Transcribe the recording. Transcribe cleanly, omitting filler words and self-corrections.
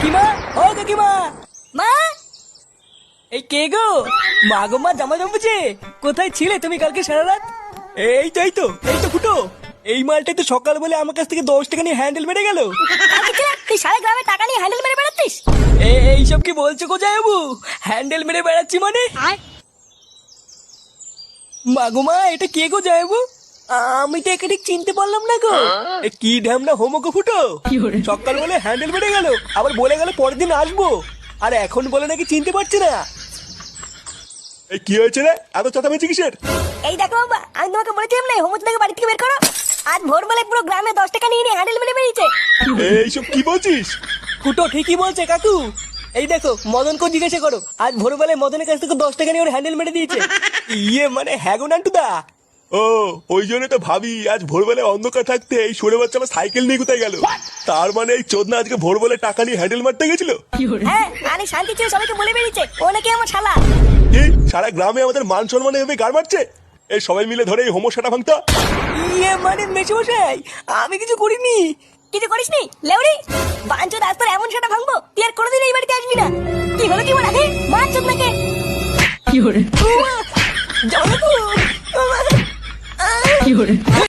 কাকিমা, ও কাকিমা, মা এই কে গো? মা গো মা, জামা জমেছে। কোথায় ছিলে তুমি কালকে সারা রাত? এই তো ফুটো। এই মালটাই তো সকাল বলে আমার কাছ থেকে 10 টাকা নিয়ে হ্যান্ডেল মেরে গেল। কালকে ছেলে, তুই সারা গ্রামে টাকা নিয়ে হ্যান্ডেল মেরে বেড়াচ্ছিস? এইসব কি বলছো গো জামাইবাবু? হ্যান্ডেল মেরে বেড়াচ্ছি মানে? মা গো মা, এটা কে গো জামাইবাবু? আমি তো একে ঠিক চিনতে পারলাম না গো। এ কি ঢ্যামনা হোমো গো ফুটো। সকাল বলে হ্যান্ডেল মেরে গেল, আবার বলে গেল পরের দিন আসবো, আর এখন বলে নাকি চিনতে পারছি না। এই কি হয়েছে রে, এত চেঁচামেচি কিসের? এই দেখো বাবা, আমি তোমাকে বলেছিলাম না হোমচ থেকে বাড়ি থেকে বের করো। আজ ভোরবেলায় পুরো গ্রামে 10 টাকা নিয়ে হ্যান্ডেল মেরে বেরিয়েছে। এইসব কি বলছিস? ফুটো ঠিকই বলছে কাকু। এই দেখো, মদনকে জিজ্ঞাসা করো, আজ ভোরবেলায় মদনের কাছ থেকে 10 টাকা নিয়ে ওর হ্যান্ডেল মেরে দিয়েছে। ইয়ে মানে হ্যাঁ গো নান্টুদা। ও, ওই জন্য তো ভাবি আজ ভোরবেলায় অন্ধকার থাকতে এই সরে বাচ্চা আমার সাইকেল নিয়ে কোথায় গেল। তার মানে এই চোদনা আজকে ভোরবেলায় টাকা নিয়ে হ্যান্ডেল মারতে গেছিল। হ্যাঁ, আরে শান্তি ছিল, সবাইকে বলে বেরিয়েছে ও নাকি আমার শালা। কি সারা গ্রামে আমাদের মান সম্মানে এভাবে গাড় মারছে? এই সবাই মিলে ধরে এই হোমোসাটা ভাঙতা। ইয়ে মানে মেশমশাই, আমি কিছু করিনি। কিছু করিসনি লেউড়ি? বাঞ্চো রাস্তার এমন সেটা ভাঙবো তুই আর কোনোদিন এই বাড়িতে আসবি না। কি হলো কি বলা, মার চোদ নাকে। জামাইবাবু,